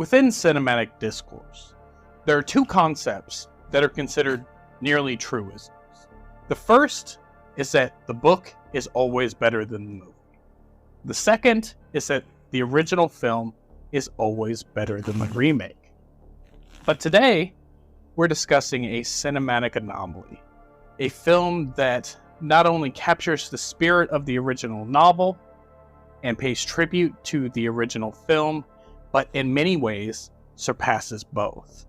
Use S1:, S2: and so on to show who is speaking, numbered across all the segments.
S1: Within cinematic discourse, there are two concepts that are considered nearly truisms. The first is that the book is always better than the movie. The second is that the original film is always better than the remake. But today, we're discussing a cinematic anomaly, a film that not only captures the spirit of the original novel and pays tribute to the original film, but in many ways surpasses both.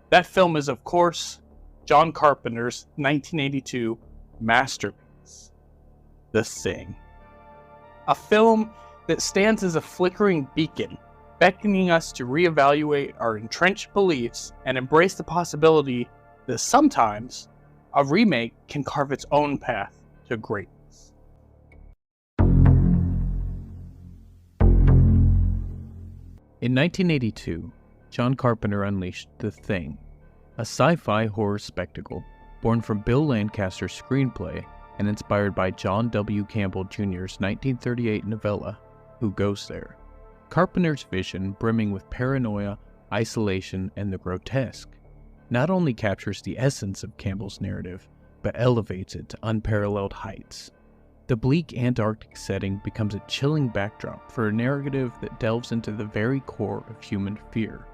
S1: That film is, of course, John Carpenter's 1982 masterpiece, The Thing. A film that stands as a flickering beacon, beckoning us to reevaluate our entrenched beliefs and embrace the possibility that sometimes a remake can carve its own path to greatness.
S2: In 1982, John Carpenter unleashed The Thing, a sci-fi horror spectacle born from Bill Lancaster's screenplay and inspired by John W. Campbell Jr.'s 1938 novella, Who Goes There? Carpenter's vision, brimming with paranoia, isolation, and the grotesque, not only captures the essence of Campbell's narrative, but elevates it to unparalleled heights. The bleak Antarctic setting becomes a chilling backdrop for a narrative that delves into the very core of human fear.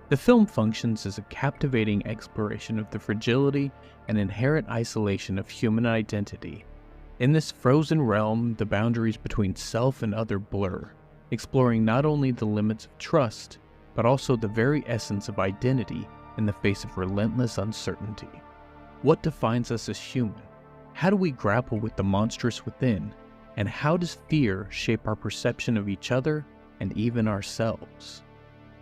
S2: The film functions as a captivating exploration of the fragility and inherent isolation of human identity. In this frozen realm, the boundaries between self and other blur, exploring not only the limits of trust, but also the very essence of identity in the face of relentless uncertainty. What defines us as human? How do we grapple with the monstrous within? And how does fear shape our perception of each other and even ourselves?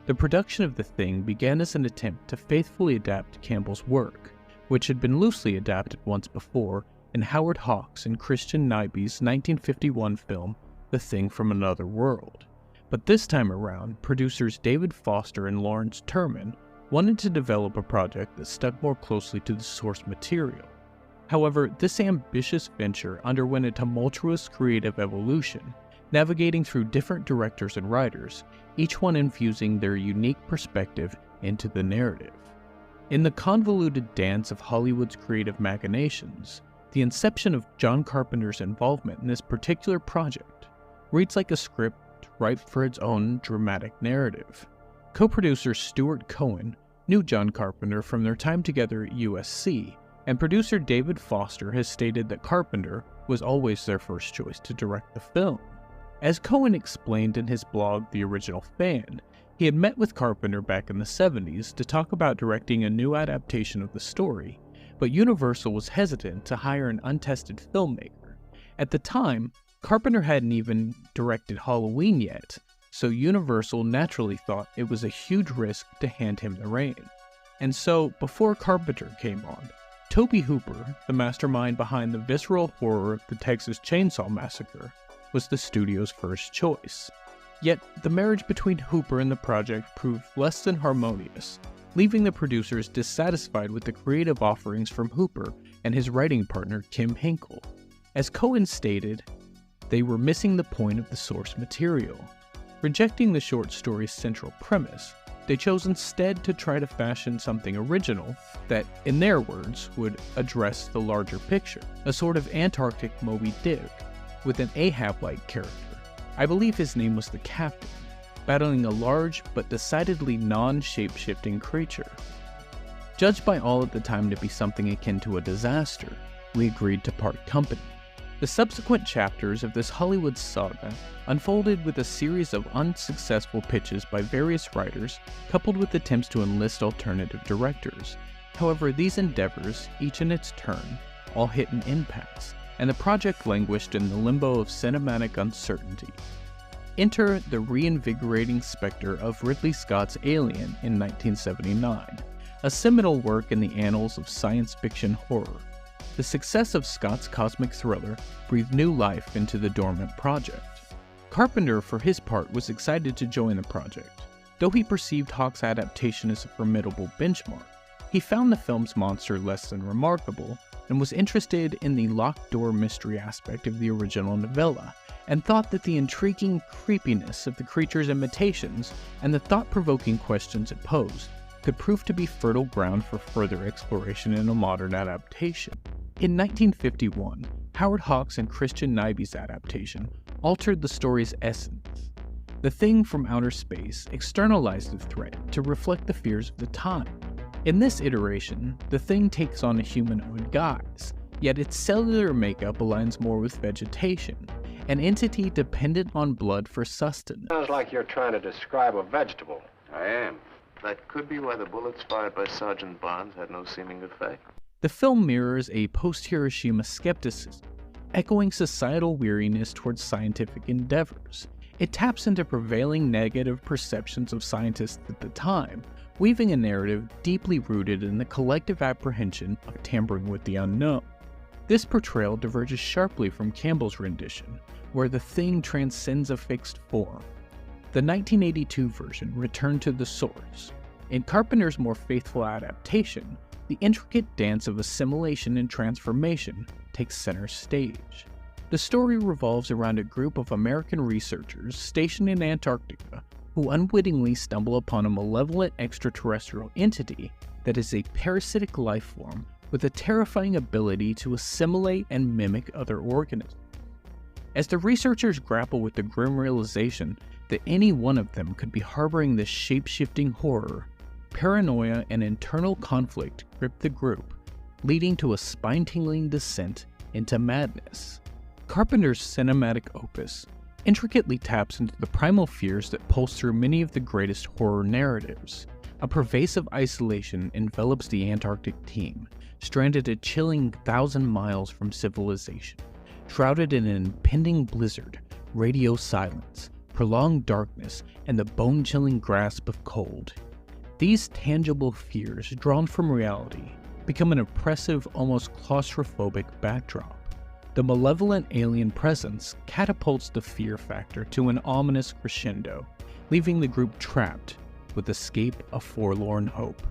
S2: The production of The Thing began as an attempt to faithfully adapt Campbell's work, which had been loosely adapted once before in Howard Hawks and Christian Nyby's 1951 film The Thing from Another World. But this time around, producers David Foster and Lawrence Turman wanted to develop a project that stuck more closely to the source material. However, this ambitious venture underwent a tumultuous creative evolution, navigating through different directors and writers, each one infusing their unique perspective into the narrative. In the convoluted dance of Hollywood's creative machinations, the inception of John Carpenter's involvement in this particular project reads like a script ripe for its own dramatic narrative. Co-producer Stuart Cohen knew John Carpenter from their time together at USC, and producer David Foster has stated that Carpenter was always their first choice to direct the film. As Cohen explained in his blog, The Original Fan, he had met with Carpenter back in the 70s to talk about directing a new adaptation of the story, but Universal was hesitant to hire an untested filmmaker. At the time, Carpenter hadn't even directed Halloween yet, so Universal naturally thought it was a huge risk to hand him the reins. And so, before Carpenter came on, Tobe Hooper, the mastermind behind the visceral horror of the Texas Chainsaw Massacre, was the studio's first choice. Yet, the marriage between Hooper and the project proved less than harmonious, leaving the producers dissatisfied with the creative offerings from Hooper and his writing partner Kim Hinkle. As Cohen stated, they were missing the point of the source material. Rejecting the short story's central premise, they chose instead to try to fashion something original that, in their words, would address the larger picture, a sort of Antarctic Moby Dick, with an Ahab-like character. I believe his name was the Captain, battling a large but decidedly non-shape-shifting creature. Judged by all at the time to be something akin to a disaster, we agreed to part company. The subsequent chapters of this Hollywood saga unfolded with a series of unsuccessful pitches by various writers, coupled with attempts to enlist alternative directors. However, these endeavors, each in its turn, all hit an impasse, and the project languished in the limbo of cinematic uncertainty. Enter the reinvigorating specter of Ridley Scott's Alien in 1979, a seminal work in the annals of science fiction horror. The success of Scott's cosmic thriller breathed new life into the dormant project. Carpenter, for his part, was excited to join the project. Though he perceived Hawks' adaptation as a formidable benchmark, He found the film's monster less than remarkable, and was interested in the locked door mystery aspect of the original novella, and thought that the intriguing creepiness of the creature's imitations and the thought-provoking questions it posed could prove to be fertile ground for further exploration in a modern adaptation. In 1951, Howard Hawks and Christian Nyby's adaptation altered the story's essence. The Thing from outer space externalized the threat to reflect the fears of the time. In this iteration, the Thing takes on a humanoid guise, yet its cellular makeup aligns more with vegetation, an entity dependent on blood for sustenance.
S3: Sounds like you're trying to describe a vegetable.
S4: I am. That could be why the bullets fired by Sergeant Barnes had no seeming effect.
S2: The film mirrors a post-Hiroshima skepticism, echoing societal weariness towards scientific endeavors. It taps into prevailing negative perceptions of scientists at the time, weaving a narrative deeply rooted in the collective apprehension of tampering with the unknown. This portrayal diverges sharply from Campbell's rendition, where the Thing transcends a fixed form. The 1982 version returned to the source. In Carpenter's more faithful adaptation, the intricate dance of assimilation and transformation takes center stage. The story revolves around a group of American researchers stationed in Antarctica who unwittingly stumble upon a malevolent extraterrestrial entity that is a parasitic life form with a terrifying ability to assimilate and mimic other organisms. As the researchers grapple with the grim realization that any one of them could be harboring this shape-shifting horror, paranoia and internal conflict grip the group, leading to a spine-tingling descent into madness. Carpenter's cinematic opus intricately taps into the primal fears that pulse through many of the greatest horror narratives. A pervasive isolation envelops the Antarctic team, stranded a chilling 1,000 miles from civilization, shrouded in an impending blizzard, radio silence, prolonged darkness, and the bone-chilling grasp of cold. These tangible fears, drawn from reality, become an oppressive, almost claustrophobic backdrop. The malevolent alien presence catapults the fear factor to an ominous crescendo, leaving the group trapped with escape a forlorn hope.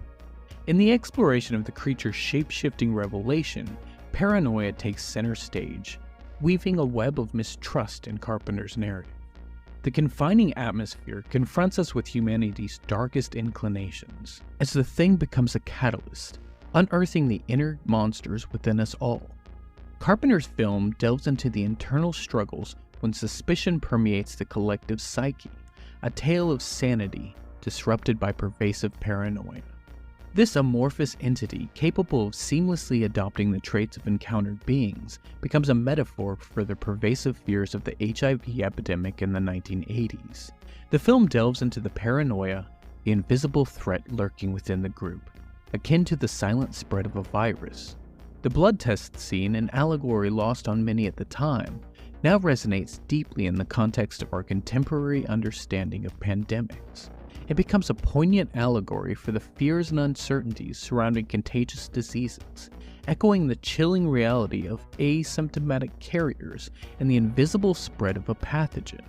S2: In the exploration of the creature's shape-shifting revelation, paranoia takes center stage, weaving a web of mistrust in Carpenter's narrative. The confining atmosphere confronts us with humanity's darkest inclinations, as the Thing becomes a catalyst, unearthing the inner monsters within us all. Carpenter's film delves into the internal struggles when suspicion permeates the collective psyche, a tale of sanity disrupted by pervasive paranoia. This amorphous entity, capable of seamlessly adopting the traits of encountered beings, becomes a metaphor for the pervasive fears of the HIV epidemic in the 1980s. The film delves into the paranoia, the invisible threat lurking within the group, akin to the silent spread of a virus. The blood test scene, an allegory lost on many at the time, now resonates deeply in the context of our contemporary understanding of pandemics. It becomes a poignant allegory for the fears and uncertainties surrounding contagious diseases, echoing the chilling reality of asymptomatic carriers and the invisible spread of a pathogen.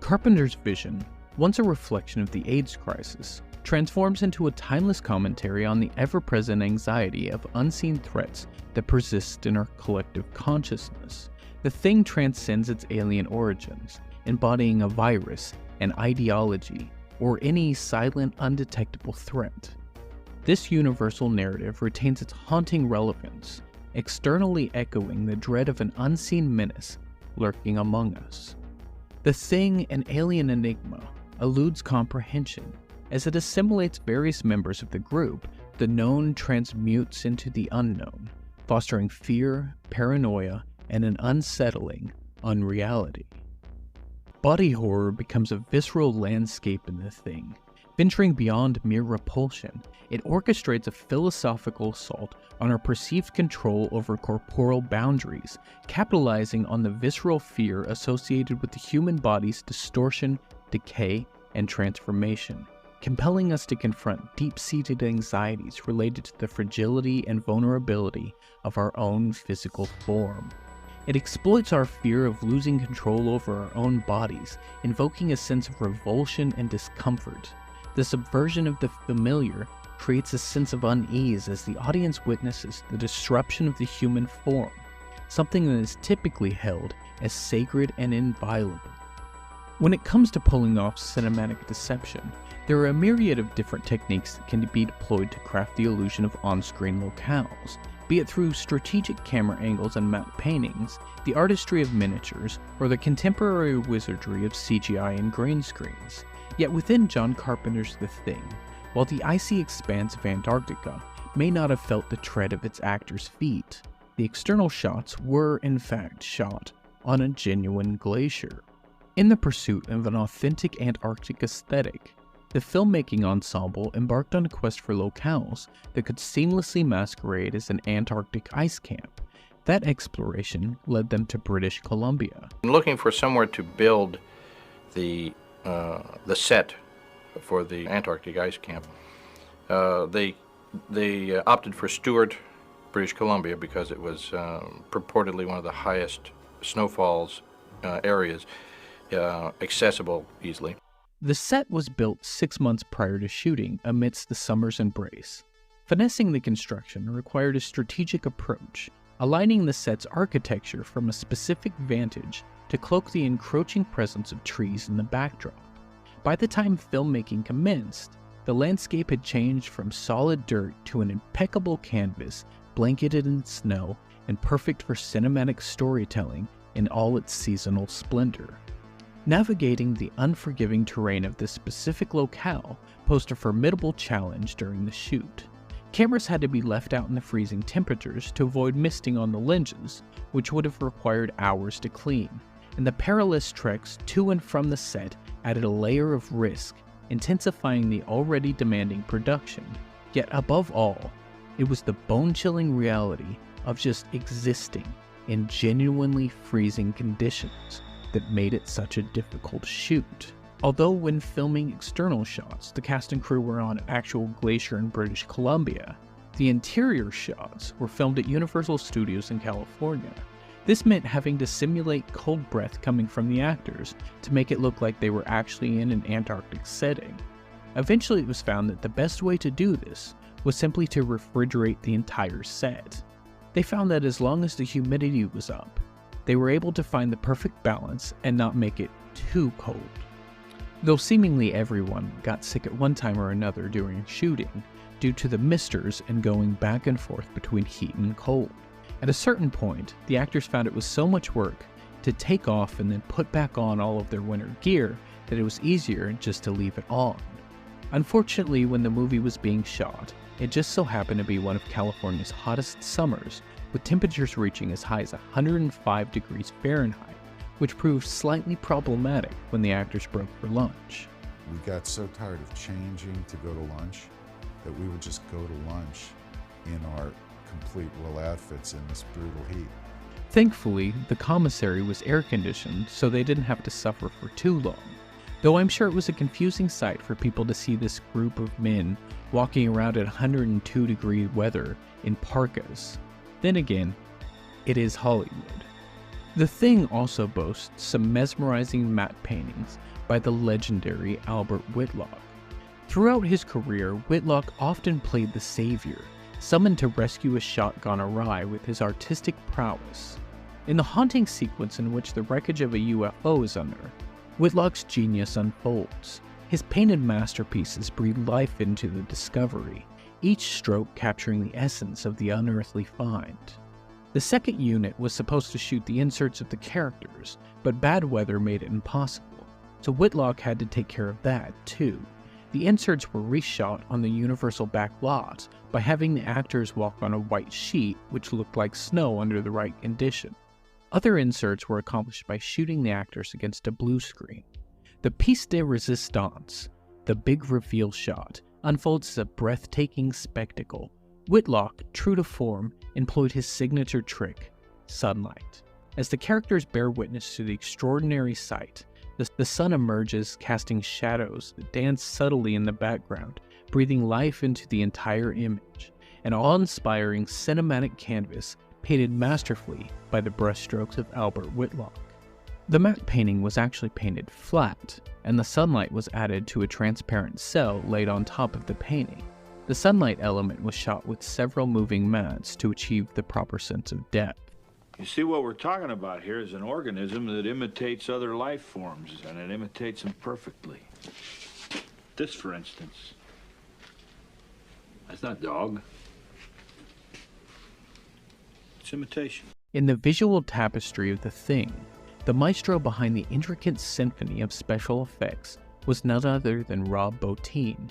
S2: Carpenter's vision, once a reflection of the AIDS crisis, transforms into a timeless commentary on the ever-present anxiety of unseen threats that persist in our collective consciousness. The Thing transcends its alien origins, embodying a virus, an ideology, or any silent, undetectable threat. This universal narrative retains its haunting relevance, externally echoing the dread of an unseen menace lurking among us. The Thing, an alien enigma, eludes comprehension. As it assimilates various members of the group, the known transmutes into the unknown, fostering fear, paranoia, and an unsettling unreality. Body horror becomes a visceral landscape in The Thing. Venturing beyond mere repulsion, it orchestrates a philosophical assault on our perceived control over corporeal boundaries, capitalizing on the visceral fear associated with the human body's distortion, decay, and transformation, compelling us to confront deep-seated anxieties related to the fragility and vulnerability of our own physical form. It exploits our fear of losing control over our own bodies, invoking a sense of revulsion and discomfort. The subversion of the familiar creates a sense of unease as the audience witnesses the disruption of the human form, something that is typically held as sacred and inviolable. When it comes to pulling off cinematic deception, there are a myriad of different techniques that can be deployed to craft the illusion of on-screen locales, be it through strategic camera angles and matte paintings, the artistry of miniatures, or the contemporary wizardry of CGI and green screens. Yet within John Carpenter's The Thing, while the icy expanse of Antarctica may not have felt the tread of its actors' feet, the external shots were in fact shot on a genuine glacier. In the pursuit of an authentic Antarctic aesthetic, the filmmaking ensemble embarked on a quest for locales that could seamlessly masquerade as an Antarctic ice camp. That exploration led them to British Columbia.
S5: Looking for somewhere to build the set for the Antarctic ice camp, they opted for Stuart, British Columbia, because it was purportedly one of the highest snowfalls areas, accessible easily.
S2: The set was built 6 months prior to shooting amidst the summer's embrace. Finessing the construction required a strategic approach, aligning the set's architecture from a specific vantage to cloak the encroaching presence of trees in the backdrop. By the time filmmaking commenced, the landscape had changed from solid dirt to an impeccable canvas blanketed in snow and perfect for cinematic storytelling in all its seasonal splendor. Navigating the unforgiving terrain of this specific locale posed a formidable challenge during the shoot. Cameras had to be left out in the freezing temperatures to avoid misting on the lenses, which would have required hours to clean, and the perilous treks to and from the set added a layer of risk, intensifying the already demanding production. Yet above all, it was the bone-chilling reality of just existing in genuinely freezing conditions that made it such a difficult shoot. Although when filming external shots, the cast and crew were on an actual glacier in British Columbia, the interior shots were filmed at Universal Studios in California. This meant having to simulate cold breath coming from the actors to make it look like they were actually in an Antarctic setting. Eventually it was found that the best way to do this was simply to refrigerate the entire set. They found that as long as the humidity was up, they were able to find the perfect balance and not make it too cold. Though seemingly everyone got sick at one time or another during shooting due to the misters and going back and forth between heat and cold. At a certain point, the actors found it was so much work to take off and then put back on all of their winter gear that it was easier just to leave it on. Unfortunately, when the movie was being shot, it just so happened to be one of California's hottest summers, with temperatures reaching as high as 105 degrees Fahrenheit, which proved slightly problematic when the actors broke for lunch.
S6: We got so tired of changing to go to lunch that we would just go to lunch in our complete wool outfits in this brutal heat.
S2: Thankfully, the commissary was air-conditioned, so they didn't have to suffer for too long, though I'm sure it was a confusing sight for people to see this group of men walking around at 102-degree weather in parkas. Then again, it is Hollywood. The Thing also boasts some mesmerizing matte paintings by the legendary Albert Whitlock. Throughout his career, Whitlock often played the savior, summoned to rescue a shot gone awry with his artistic prowess. In the haunting sequence in which the wreckage of a UFO is unearthed, Whitlock's genius unfolds. His painted masterpieces breathe life into the discovery, each stroke capturing the essence of the unearthly find. The second unit was supposed to shoot the inserts of the characters, but bad weather made it impossible, so Whitlock had to take care of that too. The inserts were reshot on the Universal back lot by having the actors walk on a white sheet which looked like snow under the right condition. Other inserts were accomplished by shooting the actors against a blue screen. The piece de resistance, the big reveal shot, unfolds as a breathtaking spectacle. Whitlock, true to form, employed his signature trick, sunlight. As the characters bear witness to the extraordinary sight, the sun emerges, casting shadows that dance subtly in the background, breathing life into the entire image, an awe-inspiring cinematic canvas painted masterfully by the brushstrokes of Albert Whitlock. The matte painting was actually painted flat, and the sunlight was added to a transparent cell laid on top of the painting. The sunlight element was shot with several moving mats to achieve the proper sense of depth.
S7: You see, what we're talking about here is an organism that imitates other life forms, and it imitates them perfectly. This, for instance. That's not dog. It's imitation.
S2: In the visual tapestry of The Thing, the maestro behind the intricate symphony of special effects was none other than Rob Bottin,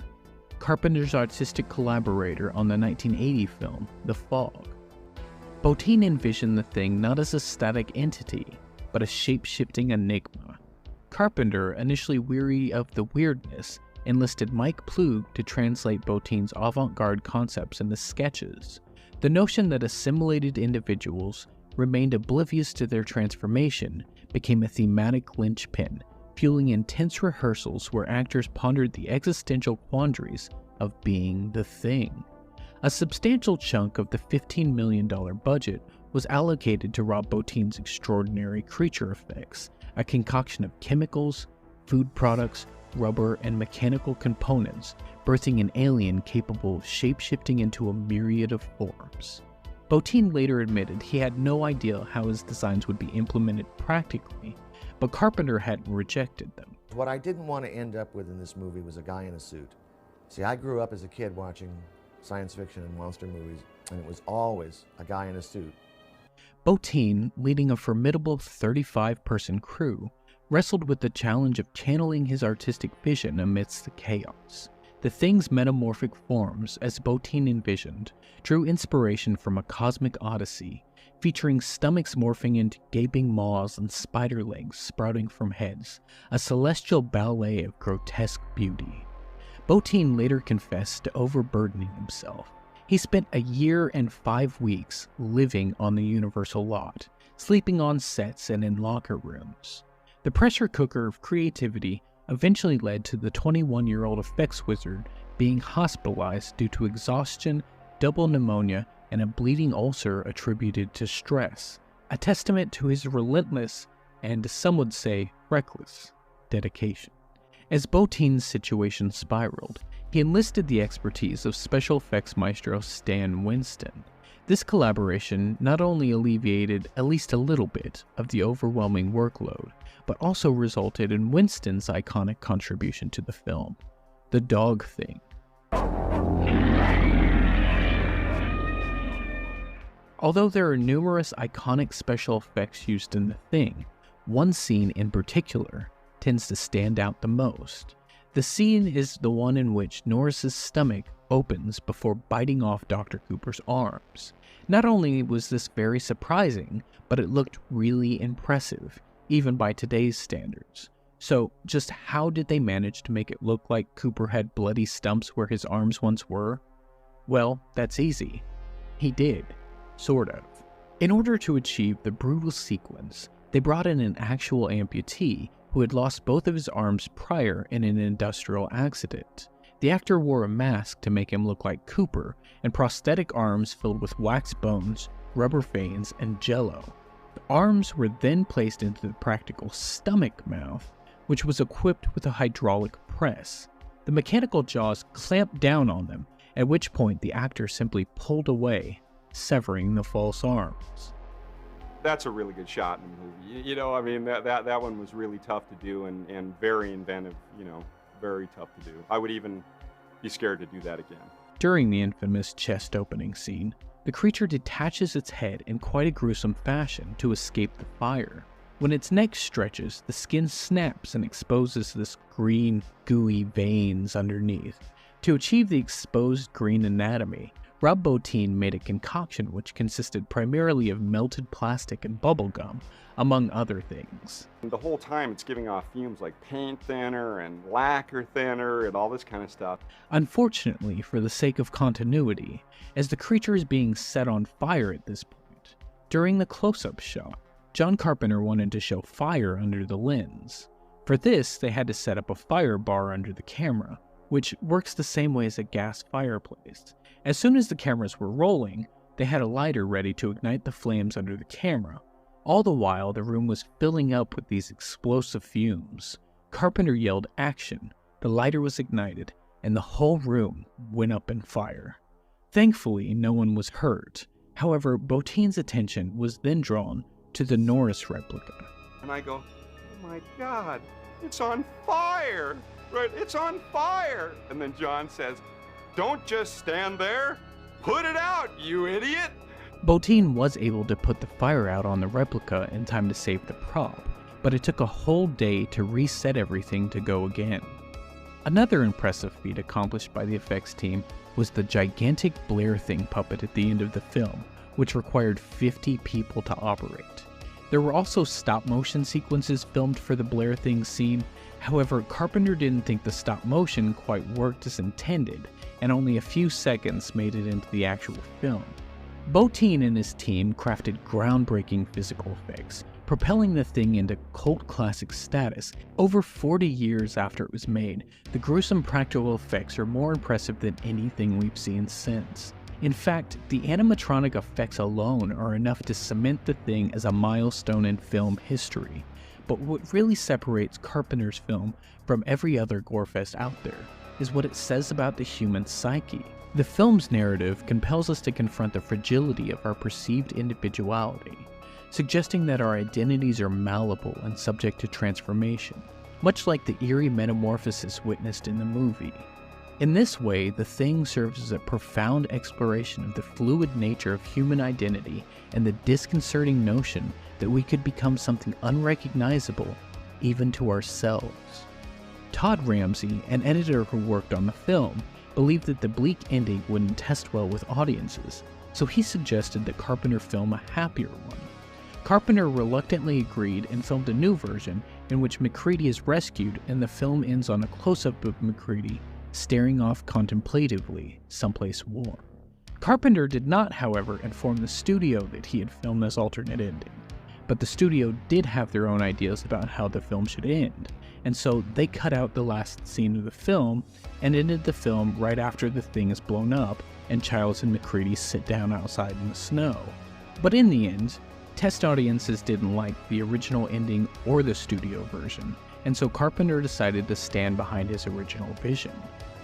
S2: Carpenter's artistic collaborator on the 1980 film The Fog. Bottin envisioned The Thing not as a static entity, but a shape-shifting enigma. Carpenter, initially weary of the weirdness, enlisted Mike Ploog to translate Bottin's avant-garde concepts into sketches. The notion that assimilated individuals remained oblivious to their transformation became a thematic linchpin, fueling intense rehearsals where actors pondered the existential quandaries of being the Thing. A substantial chunk of the $15 million budget was allocated to Rob Bottin's extraordinary creature effects, a concoction of chemicals, food products, rubber, and mechanical components, birthing an alien capable of shape-shifting into a myriad of forms. Bottin later admitted he had no idea how his designs would be implemented practically, but Carpenter hadn't rejected them.
S8: What I didn't want to end up with in this movie was a guy in a suit. See, I grew up as a kid watching science fiction and monster movies, and it was always a guy in a suit.
S2: Bottin, leading a formidable 35-person crew, wrestled with the challenge of channeling his artistic vision amidst the chaos. The Thing's metamorphic forms, as Bottin envisioned, drew inspiration from a cosmic odyssey, featuring stomachs morphing into gaping maws and spider legs sprouting from heads, a celestial ballet of grotesque beauty. Bottin later confessed to overburdening himself. He spent a year and 5 weeks living on the Universal lot, sleeping on sets and in locker rooms. The pressure cooker of creativity eventually led to the 21-year-old effects wizard being hospitalized due to exhaustion, double pneumonia, and a bleeding ulcer attributed to stress, a testament to his relentless, and some would say reckless, dedication. As Bottin's situation spiraled, he enlisted the expertise of special effects maestro Stan Winston. This collaboration not only alleviated at least a little bit of the overwhelming workload, but also resulted in Winston's iconic contribution to the film, the dog thing. Although there are numerous iconic special effects used in The Thing, one scene in particular tends to stand out the most. The scene is the one in which Norris's stomach opens before biting off Dr. Cooper's arms. Not only was this very surprising, but it looked really impressive, even by today's standards. So, just how did they manage to make it look like Cooper had bloody stumps where his arms once were? Well, that's easy. He did. Sort of. In order to achieve the brutal sequence, they brought in an actual amputee who had lost both of his arms prior in an industrial accident. The actor wore a mask to make him look like Cooper, and prosthetic arms filled with wax bones, rubber veins, and jello. The arms were then placed into the practical stomach mouth, which was equipped with a hydraulic press. The mechanical jaws clamped down on them, at which point the actor simply pulled away, severing the false arms.
S9: That's a really good shot in the movie. You know, I mean, that one was really tough to do and very inventive, you know, very tough to do. I would even be scared to do that again.
S2: During the infamous chest opening scene, the creature detaches its head in quite a gruesome fashion to escape the fire. When its neck stretches, the skin snaps and exposes this green, gooey veins underneath. To achieve the exposed green anatomy, Rob Bottin made a concoction which consisted primarily of melted plastic and bubblegum, among other things.
S9: The whole time it's giving off fumes like paint thinner and lacquer thinner and all this kind of stuff.
S2: Unfortunately, for the sake of continuity, as the creature is being set on fire at this point, during the close-up shot, John Carpenter wanted to show fire under the lens. For this, they had to set up a fire bar under the camera, which works the same way as a gas fireplace. As soon as the cameras were rolling, they had a lighter ready to ignite the flames under the camera. All the while, the room was filling up with these explosive fumes. Carpenter yelled action, the lighter was ignited, and the whole room went up in fire. Thankfully, no one was hurt. However, Botine's attention was then drawn to the Norris replica.
S9: And I go, oh my God, it's on fire, right? It's on fire. And then John says, don't just stand there, put it out, you idiot.
S2: Botine was able to put the fire out on the replica in time to save the prop, but it took a whole day to reset everything to go again. Another impressive feat accomplished by the effects team was the gigantic Blair Thing puppet at the end of the film, which required 50 people to operate. There were also stop-motion sequences filmed for the Blair Thing scene. However, Carpenter didn't think the stop-motion quite worked as intended, and only a few seconds made it into the actual film. Botine and his team crafted groundbreaking physical effects, propelling the thing into cult classic status. Over 40 years after it was made, the gruesome practical effects are more impressive than anything we've seen since. In fact, the animatronic effects alone are enough to cement the thing as a milestone in film history. But what really separates Carpenter's film from every other gorefest out there is what it says about the human psyche. The film's narrative compels us to confront the fragility of our perceived individuality, suggesting that our identities are malleable and subject to transformation, much like the eerie metamorphosis witnessed in the movie. In this way, The Thing serves as a profound exploration of the fluid nature of human identity and the disconcerting notion that we could become something unrecognizable even to ourselves. Todd Ramsey, an editor who worked on the film, believed that the bleak ending wouldn't test well with audiences, so he suggested that Carpenter film a happier one. Carpenter reluctantly agreed and filmed a new version in which MacReady is rescued, and the film ends on a close-up of MacReady staring off contemplatively someplace warm. Carpenter did not, however, inform the studio that he had filmed this alternate ending, but the studio did have their own ideas about how the film should end, and so they cut out the last scene of the film and ended the film right after the thing is blown up and Childs and MacReady sit down outside in the snow. But in the end, test audiences didn't like the original ending or the studio version, and so Carpenter decided to stand behind his original vision.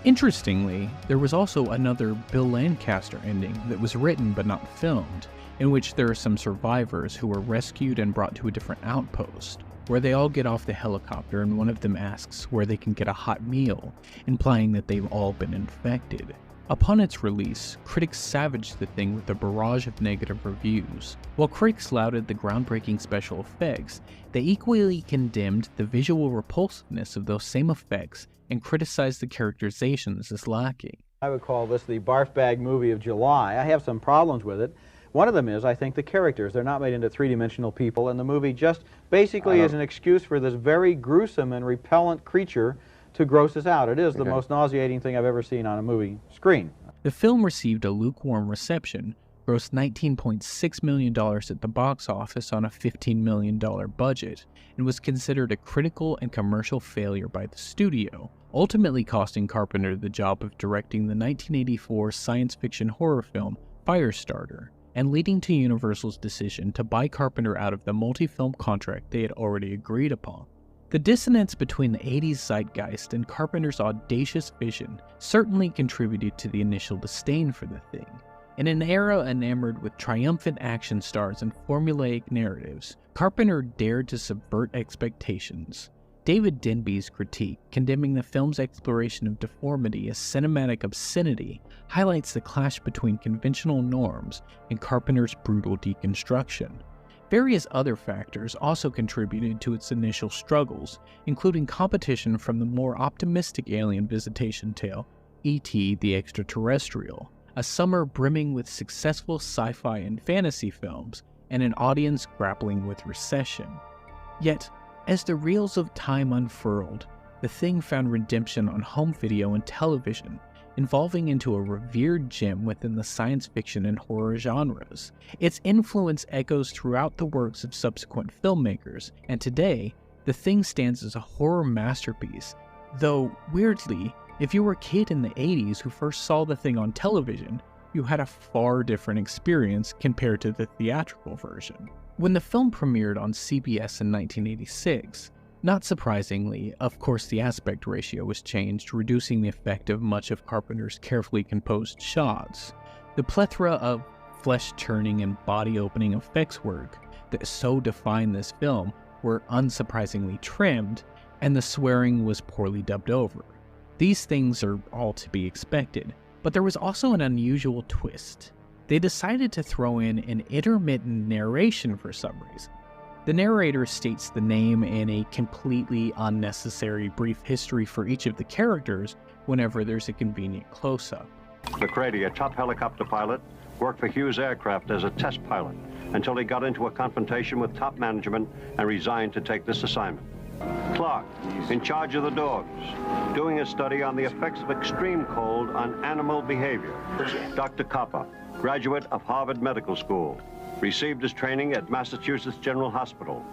S2: Interestingly, there was also another Bill Lancaster ending that was written but not filmed, in which there are some survivors who were rescued and brought to a different outpost, where they all get off the helicopter and one of them asks where they can get a hot meal, implying that they've all been infected. Upon its release, critics savaged the thing with a barrage of negative reviews. While critics lauded the groundbreaking special effects, they equally condemned the visual repulsiveness of those same effects and criticized the characterizations as lacking.
S10: I would call this the barf bag movie of July. I have some problems with it. One of them is, I think, the characters. They're not made into three-dimensional people, and the movie just basically is an excuse for this very gruesome and repellent creature to gross us out. It is the most nauseating thing I've ever seen on a movie screen.
S2: The film received a lukewarm reception, grossed $19.6 million at the box office on a $15 million budget, and was considered a critical and commercial failure by the studio, ultimately costing Carpenter the job of directing the 1984 science fiction horror film Firestarter, and leading to Universal's decision to buy Carpenter out of the multi-film contract they had already agreed upon. The dissonance between the 80s zeitgeist and Carpenter's audacious vision certainly contributed to the initial disdain for the thing. In an era enamored with triumphant action stars and formulaic narratives, Carpenter dared to subvert expectations. David Denby's critique, condemning the film's exploration of deformity as cinematic obscenity, highlights the clash between conventional norms and Carpenter's brutal deconstruction. Various other factors also contributed to its initial struggles, including competition from the more optimistic alien visitation tale, E.T. the Extraterrestrial, a summer brimming with successful sci-fi and fantasy films, and an audience grappling with recession. Yet, as the reels of time unfurled, the thing found redemption on home video and television, evolving into a revered gem within the science fiction and horror genres. Its influence echoes throughout the works of subsequent filmmakers, and today, the thing stands as a horror masterpiece, though, weirdly, if you were a kid in the 80s who first saw the thing on television, you had a far different experience compared to the theatrical version. When the film premiered on CBS in 1986, Not surprisingly, of course, the aspect ratio was changed, reducing the effect of much of Carpenter's carefully composed shots. The plethora of flesh-churning and body-opening effects work that so defined this film were unsurprisingly trimmed, and the swearing was poorly dubbed over. These things are all to be expected, but there was also an unusual twist. They decided to throw in an intermittent narration for some reason. The narrator states the name and a completely unnecessary brief history for each of the characters whenever there's a convenient close-up.
S11: McCready, a top helicopter pilot, worked for Hughes Aircraft as a test pilot until he got into a confrontation with top management and resigned to take this assignment. Clark, in charge of the dogs, doing a study on the effects of extreme cold on animal behavior. Dr. Copper, graduate of Harvard Medical School, received his training at Massachusetts General Hospital.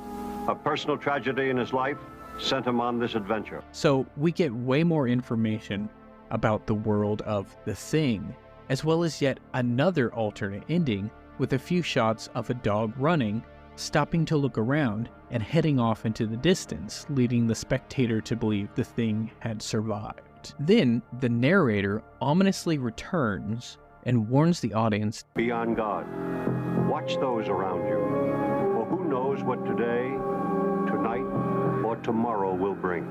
S11: A personal tragedy in his life sent him on this adventure.
S2: So we get way more information about the world of The Thing, as well as yet another alternate ending with a few shots of a dog running, stopping to look around, and heading off into the distance, leading the spectator to believe the Thing had survived. Then, the narrator ominously returns and warns the audience,
S11: "Be on guard. Watch those around you, for who knows what today, tonight, or tomorrow will bring."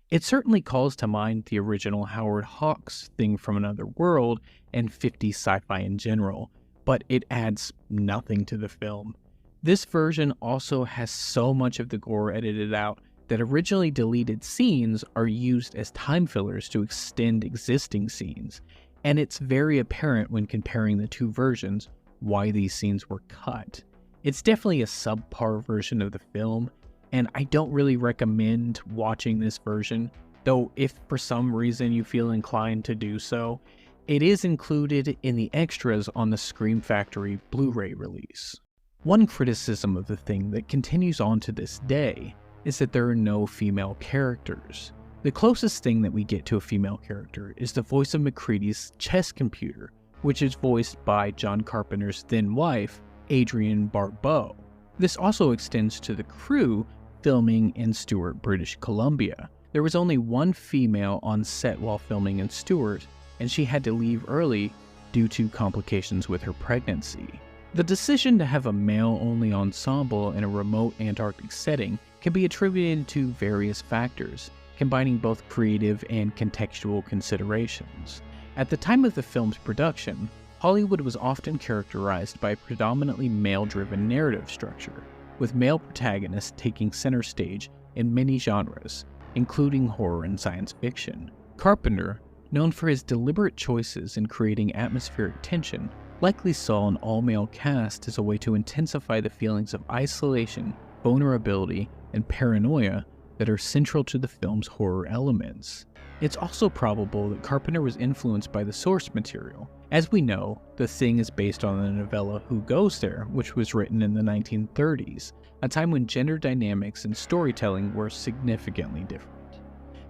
S2: It certainly calls to mind the original Howard Hawks' Thing from Another World and 50s sci-fi in general, but it adds nothing to the film. This version also has so much of the gore edited out that originally deleted scenes are used as time fillers to extend existing scenes, and it's very apparent when comparing the two versions why these scenes were cut. It's definitely a subpar version of the film, and I don't really recommend watching this version, though if for some reason you feel inclined to do so, it is included in the extras on the Scream Factory Blu-ray release. One criticism of The Thing that continues on to this day is that there are no female characters. The closest thing that we get to a female character is the voice of McCready's chess computer, which is voiced by John Carpenter's then wife, Adrienne Barbeau. This also extends to the crew filming in Stuart, British Columbia. There was only one female on set while filming in Stuart, and she had to leave early due to complications with her pregnancy. The decision to have a male-only ensemble in a remote Antarctic setting can be attributed to various factors, combining both creative and contextual considerations. At the time of the film's production, Hollywood was often characterized by a predominantly male-driven narrative structure, with male protagonists taking center stage in many genres, including horror and science fiction. Carpenter, known for his deliberate choices in creating atmospheric tension, likely saw an all-male cast as a way to intensify the feelings of isolation, vulnerability, and paranoia that are central to the film's horror elements. It's also probable that Carpenter was influenced by the source material. As we know, The Thing is based on the novella Who Goes There, which was written in the 1930s, a time when gender dynamics and storytelling were significantly different.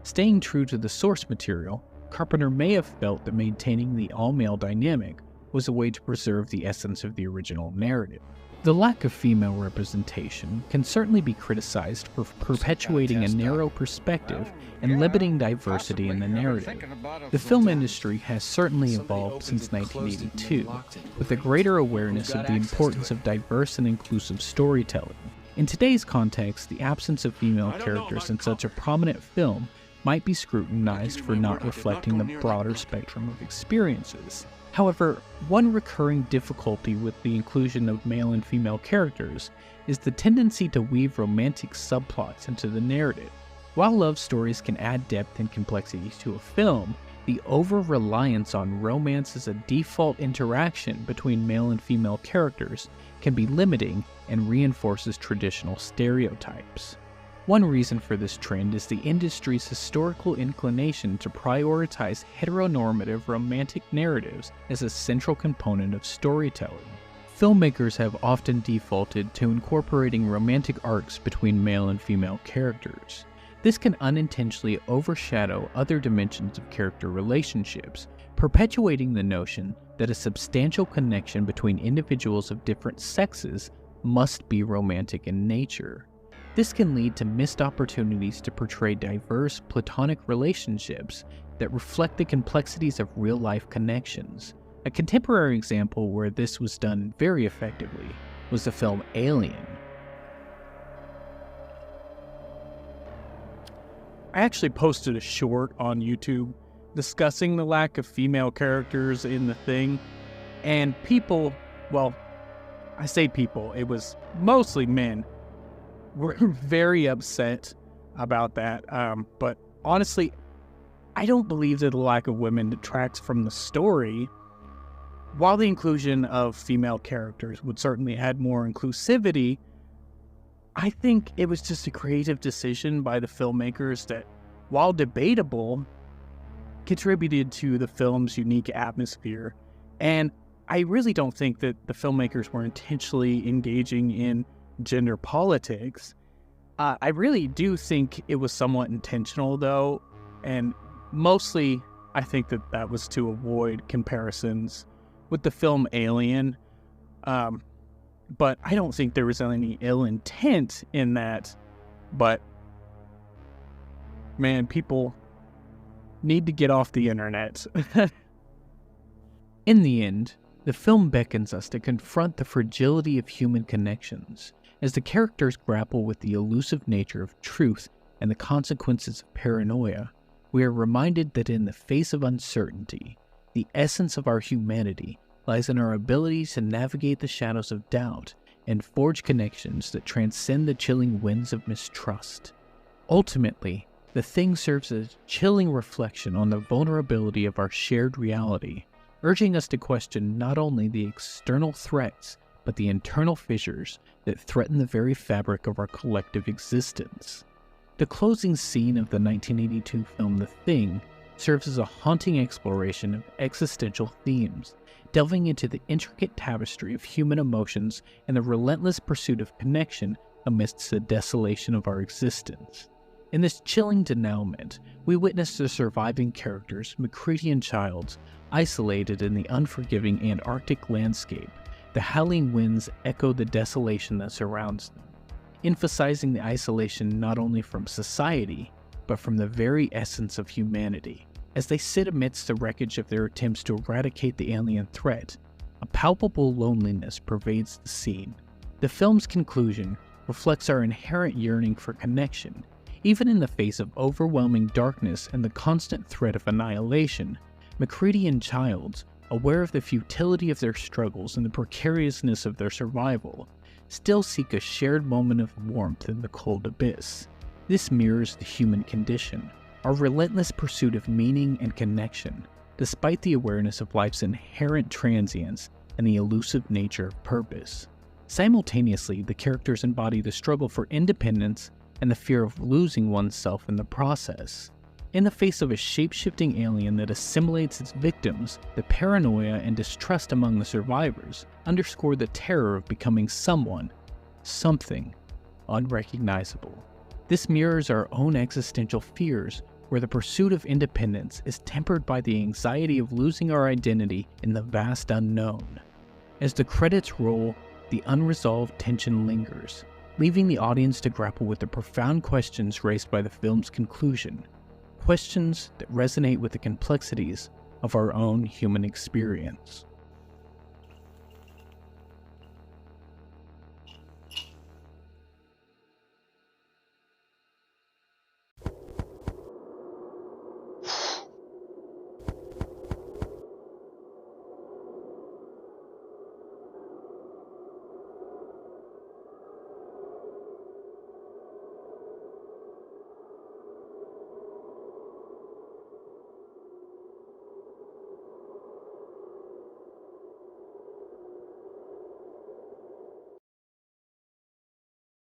S2: Staying true to the source material, Carpenter may have felt that maintaining the all-male dynamic was a way to preserve the essence of the original narrative. The lack of female representation can certainly be criticized for perpetuating a narrow perspective and limiting diversity in the narrative. The film industry has certainly evolved since 1982, with a greater awareness of the importance of diverse and inclusive storytelling. In today's context, the absence of female characters in such a prominent film might be scrutinized for not reflecting the broader spectrum of experiences. However, one recurring difficulty with the inclusion of male and female characters is the tendency to weave romantic subplots into the narrative. While love stories can add depth and complexity to a film, the over-reliance on romance as a default interaction between male and female characters can be limiting and reinforces traditional stereotypes. One reason for this trend is the industry's historical inclination to prioritize heteronormative romantic narratives as a central component of storytelling. Filmmakers have often defaulted to incorporating romantic arcs between male and female characters. This can unintentionally overshadow other dimensions of character relationships, perpetuating the notion that a substantial connection between individuals of different sexes must be romantic in nature. This can lead to missed opportunities to portray diverse platonic relationships that reflect the complexities of real-life connections. A contemporary example where this was done very effectively was the film Alien.
S1: I actually posted a short on YouTube discussing the lack of female characters in The Thing, and people, well, I say people, it was mostly men, were very upset about that. But honestly, I don't believe that the lack of women detracts from the story. While the inclusion of female characters would certainly add more inclusivity, I think it was just a creative decision by the filmmakers that, while debatable, contributed to the film's unique atmosphere. And I really don't think that the filmmakers were intentionally engaging in gender politics. I really do think it was somewhat intentional, though, and mostly I think that that was to avoid comparisons with the film Alien. But I don't think there was any ill intent in that. But, man, people need to get off the internet.
S2: In the end, the film beckons us to confront the fragility of human connections. As the characters grapple with the elusive nature of truth and the consequences of paranoia, we are reminded that in the face of uncertainty, the essence of our humanity lies in our ability to navigate the shadows of doubt and forge connections that transcend the chilling winds of mistrust. Ultimately, The Thing serves as a chilling reflection on the vulnerability of our shared reality, urging us to question not only the external threats, but the internal fissures that threaten the very fabric of our collective existence. The closing scene of the 1982 film The Thing serves as a haunting exploration of existential themes, delving into the intricate tapestry of human emotions and the relentless pursuit of connection amidst the desolation of our existence. In this chilling denouement, we witness the surviving characters, McCready and Childs, isolated in the unforgiving Antarctic landscape. The howling winds echo the desolation that surrounds them, emphasizing the isolation not only from society, but from the very essence of humanity. As they sit amidst the wreckage of their attempts to eradicate the alien threat, a palpable loneliness pervades the scene. The film's conclusion reflects our inherent yearning for connection. Even in the face of overwhelming darkness and the constant threat of annihilation, McCready and Childs, aware of the futility of their struggles and the precariousness of their survival, still seek a shared moment of warmth in the cold abyss. This mirrors the human condition, our relentless pursuit of meaning and connection, despite the awareness of life's inherent transience and the elusive nature of purpose. Simultaneously, the characters embody the struggle for independence and the fear of losing oneself in the process. In the face of a shape-shifting alien that assimilates its victims, the paranoia and distrust among the survivors underscore the terror of becoming someone, something, unrecognizable. This mirrors our own existential fears, where the pursuit of independence is tempered by the anxiety of losing our identity in the vast unknown. As the credits roll, the unresolved tension lingers, leaving the audience to grapple with the profound questions raised by the film's conclusion. Questions that resonate with the complexities of our own human experience.